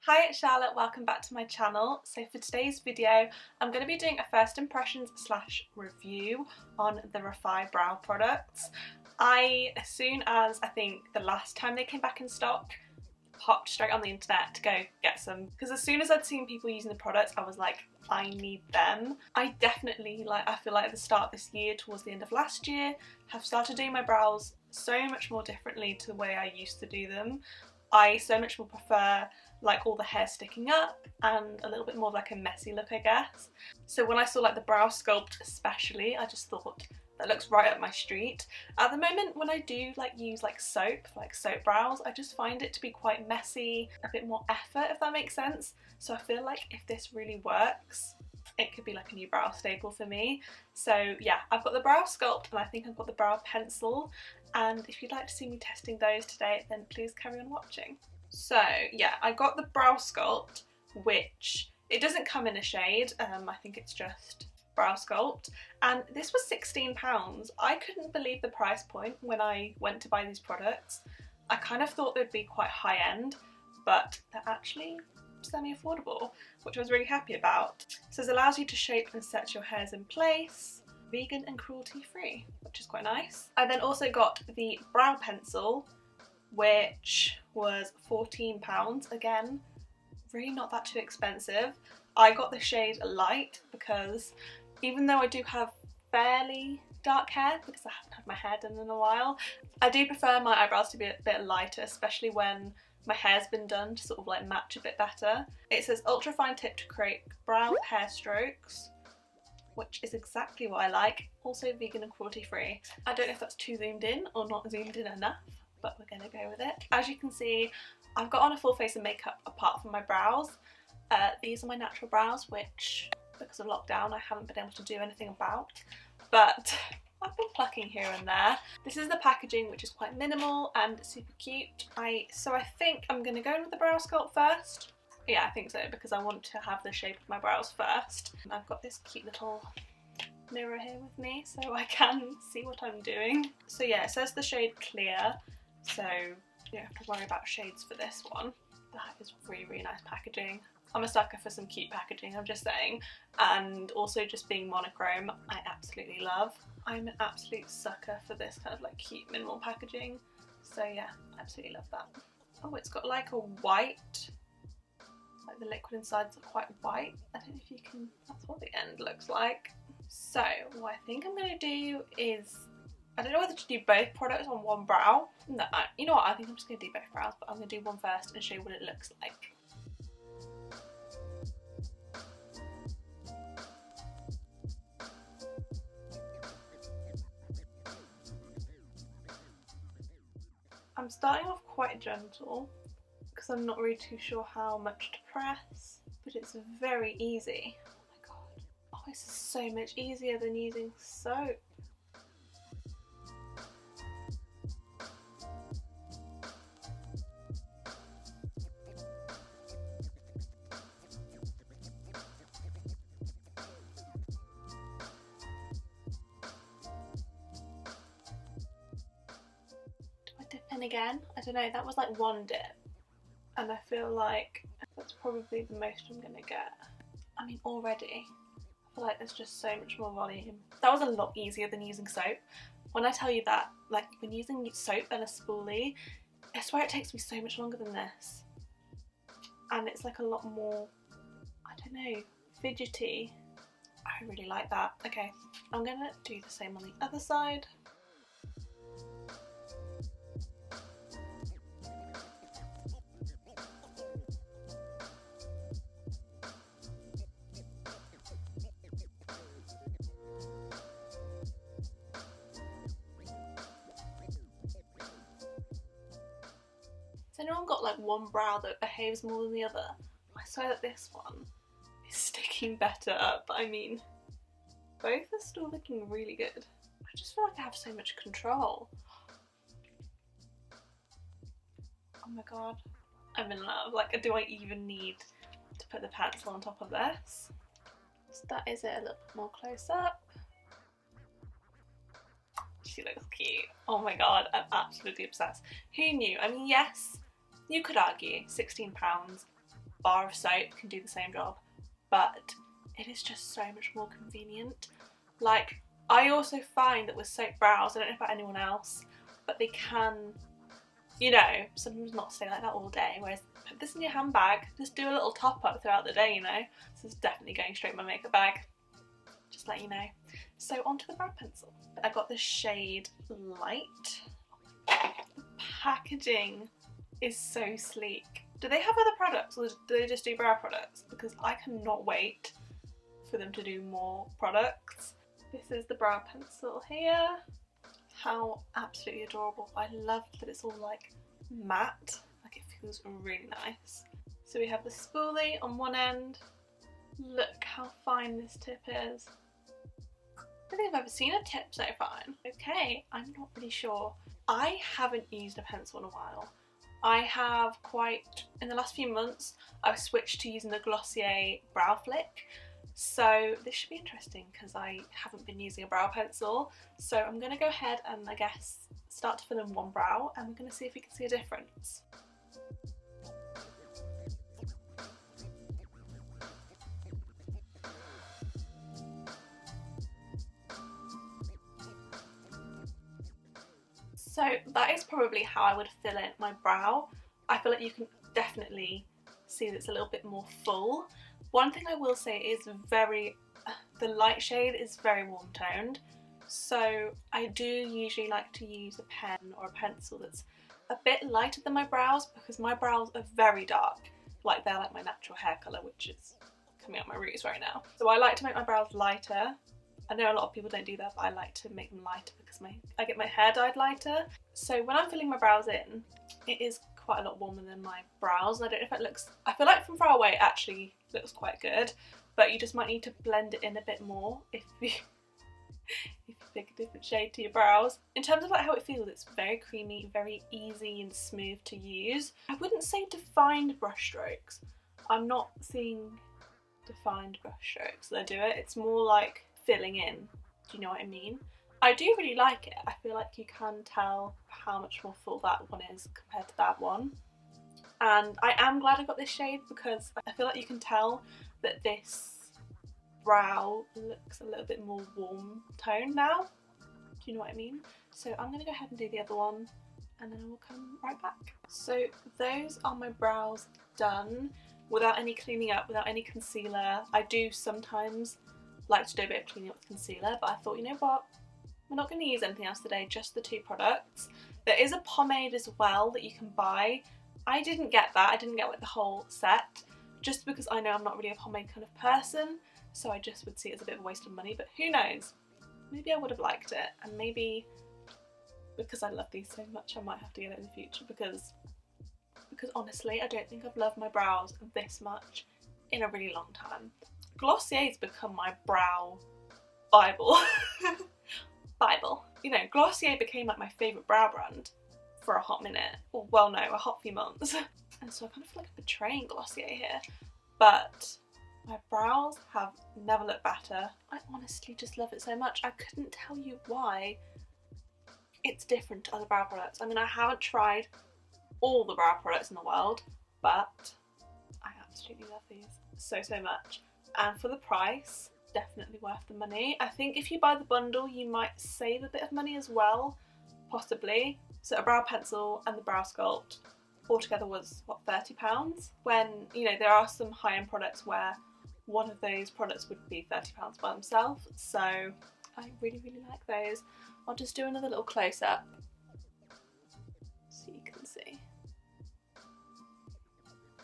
Hi, it's Charlotte, welcome back to my channel. So for today's video, I'm going to be doing a first impressions / review on the Refy brow products. As soon as I think the last time they came back in stock, popped straight on the internet to go get some, because as soon as I'd seen people using the products, I was like, I need them. I definitely, I feel like at the start of this year, towards the end of last year, have started doing my brows so much more differently to the way I used to do them. I so much more prefer like all the hair sticking up and a little bit more of like a messy look, I guess. So when I saw like the brow sculpt especially, I just thought that looks right up my street. At the moment when I do use soap brows, I just find it to be quite messy, a bit more effort, if that makes sense. So I feel like if this really works, it could be like a new brow staple for me. So yeah, I've got the brow sculpt and I think I've got the brow pencil, and if you'd like to see me testing those today, then please carry on watching. So yeah, I got the brow sculpt, which it doesn't come in a shade, I think it's just brow sculpt, and this was £16. I couldn't believe the price point when I went to buy these products. I kind of thought they'd be quite high end, but they're actually semi-affordable, which I was really happy about. So it allows you to shape and set your hairs in place, vegan and cruelty free, which is quite nice. I then also got the brow pencil, which was £14, again, really not that too expensive. I got the shade light because even though I do have fairly dark hair, because I haven't had my hair done in a while, I do prefer my eyebrows to be a bit lighter, especially when my hair's been done, to sort of like match a bit better. It says ultra fine tip to create brow hair strokes, which is exactly what I like. Also vegan and cruelty free. I don't know if that's too zoomed in or not zoomed in enough, but we're gonna go with it. As you can see, I've got on a full face of makeup apart from my brows. These are my natural brows, which because of lockdown I haven't been able to do anything about, but I've been plucking here and there. This is the packaging, which is quite minimal and super cute. So I think I'm gonna go with the brow sculpt first. Yeah, I think so, because I want to have the shape of my brows first. I've got this cute little mirror here with me so I can see what I'm doing. So yeah, it says the shade clear, so you don't have to worry about shades for this one. That is really, really nice packaging. I'm a sucker for some cute packaging, I'm just saying, and also just being monochrome, I absolutely love. I'm an absolute sucker for this kind of like cute minimal packaging, so yeah, absolutely love that. Oh, it's got like a white, like the liquid inside's quite white. I don't know if you can, that's what the end looks like. So what I think I'm going to do is, I don't know whether to do both products on one brow. No, you know what, I think I'm just going to do both brows, but I'm going to do one first and show you what it looks like. I'm starting off quite gentle because I'm not really too sure how much to press, but it's very easy. Oh my god. Oh, this is so much easier than using soap. And again, I don't know, that was like one dip, and I feel like that's probably the most I'm gonna get. I mean, already I feel like there's just so much more volume. That was a lot easier than using soap. When I tell you that, like when using soap and a spoolie, I swear it takes me so much longer than this, and it's like a lot more, I don't know, fidgety. I really like that. Okay, I'm gonna do the same on the other side. Has anyone got like one brow that behaves more than the other? I swear that this one is sticking better, but I mean, both are still looking really good. I just feel like I have so much control. Oh my god, I'm in love. Like, do I even need to put the pencil on top of this? So that is it a little bit more close up. She looks cute. Oh my god, I'm absolutely obsessed. Who knew? I mean, yes, you could argue £16 bar of soap can do the same job, but it is just so much more convenient. Like, I also find that with soap brows, I don't know about anyone else, but they can, you know, sometimes not stay like that all day, whereas put this in your handbag, just do a little top up throughout the day, you know. This is definitely going straight in my makeup bag, just let you know. So onto the brow pencil. I got the shade Light. The packaging is so sleek. Do they have other products, or do they just do brow products? Because I cannot wait for them to do more products. This is the brow pencil here. How absolutely adorable. I love that it's all like matte, like it feels really nice. So we have the spoolie on one end. Look how fine this tip is. I don't think I've ever seen a tip so fine. Okay, I'm not really sure. I haven't used a pencil in a while. I have in the last few months, I've switched to using the Glossier Brow Flick. So this should be interesting because I haven't been using a brow pencil. So I'm going to go ahead and I guess start to fill in one brow, and we're going to see if we can see a difference. So that is probably how I would fill in my brow. I feel like you can definitely see that it's a little bit more full. One thing I will say is the light shade is very warm toned, so I do usually like to use a pen or a pencil that's a bit lighter than my brows, because my brows are very dark, like they're like my natural hair colour, which is coming out my roots right now. So I like to make my brows lighter. I know a lot of people don't do that, but I like to make them lighter because I get my hair dyed lighter. So when I'm filling my brows in, it is quite a lot warmer than my brows, and I don't know if it looks, I feel like from far away it actually looks quite good, but you just might need to blend it in a bit more if you pick a different shade to your brows. In terms of like how it feels, it's very creamy, very easy and smooth to use. I wouldn't say defined brush strokes. I'm not seeing defined brush strokes that do it. It's more like filling in. Do you know what I mean? I do really like it. I feel like you can tell how much more full that one is compared to that one. And I am glad I got this shade because I feel like you can tell that this brow looks a little bit more warm tone now. Do you know what I mean? So I'm going to go ahead and do the other one, and then I will come right back. So those are my brows done without any cleaning up, without any concealer. I do sometimes like to do a bit of cleaning up with concealer, but I thought, you know what? We're not going to use anything else today, just the two products. There is a pomade as well that you can buy. I didn't get that. I didn't get like the whole set, just because I know I'm not really a pomade kind of person, so I just would see it as a bit of a waste of money, but who knows? Maybe I would have liked it, and maybe because I love these so much I might have to get it in the future, because honestly I don't think I've loved my brows this much in a really long time. Glossier's become my brow Bible. Bible. You know, Glossier became like my favourite brow brand for a hot minute. Or, well, no, a hot few months. And so I kind of feel like I'm betraying Glossier here. But my brows have never looked better. I honestly just love it so much. I couldn't tell you why it's different to other brow products. I mean, I haven't tried all the brow products in the world, but I absolutely love these so much. And for the price, definitely worth the money. I think if you buy the bundle you might save a bit of money as well, possibly. So a brow pencil and the brow sculpt altogether was what, £30? When, you know, there are some high-end products where one of those products would be £30 by themselves, so I really like those. I'll just do another little close-up so you can see.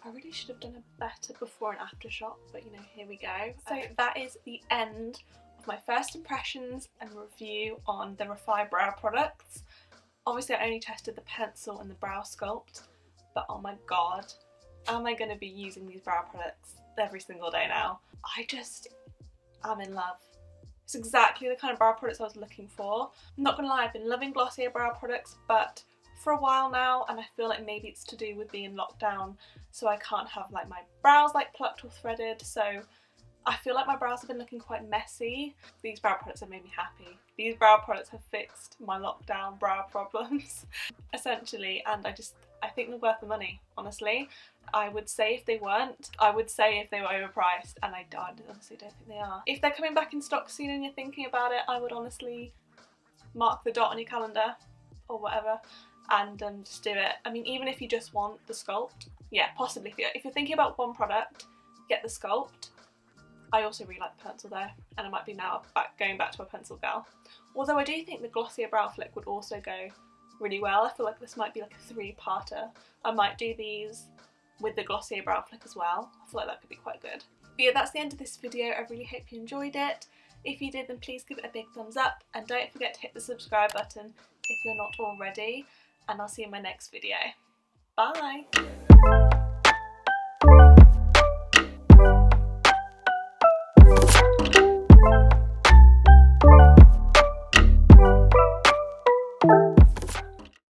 I really should have done a better before and after shot, but you know, here we go. So that is the end of my first impressions and review on the Refy brow products. Obviously I only tested the pencil and the brow sculpt, but oh my god, am I going to be using these brow products every single day now? I'm in love. It's exactly the kind of brow products I was looking for. I'm not gonna lie, I've been loving Glossier brow products, but for a while now, and I feel like maybe it's to do with being locked down, so I can't have like my brows like plucked or threaded, so I feel like my brows have been looking quite messy. These brow products have made me happy. These brow products have fixed my lockdown brow problems essentially, and I think they're worth the money, honestly. I would say if they weren't, I would say if they were overpriced, and I honestly don't think they are. If they're coming back in stock soon and you're thinking about it, I would honestly mark the dot on your calendar or whatever and just do it. I mean, even if you just want the Sculpt, yeah, possibly. If you're thinking about one product, get the Sculpt. I also really like the pencil though, and I might be now going back to a pencil girl. Although I do think the glossier brow flick would also go really well. I feel like this might be like a 3-parter. I might do these with the glossier brow flick as well. I feel like that could be quite good. But yeah, that's the end of this video. I really hope you enjoyed it. If you did, then please give it a big thumbs up, and don't forget to hit the subscribe button if you're not already, and I'll see you in my next video. Bye!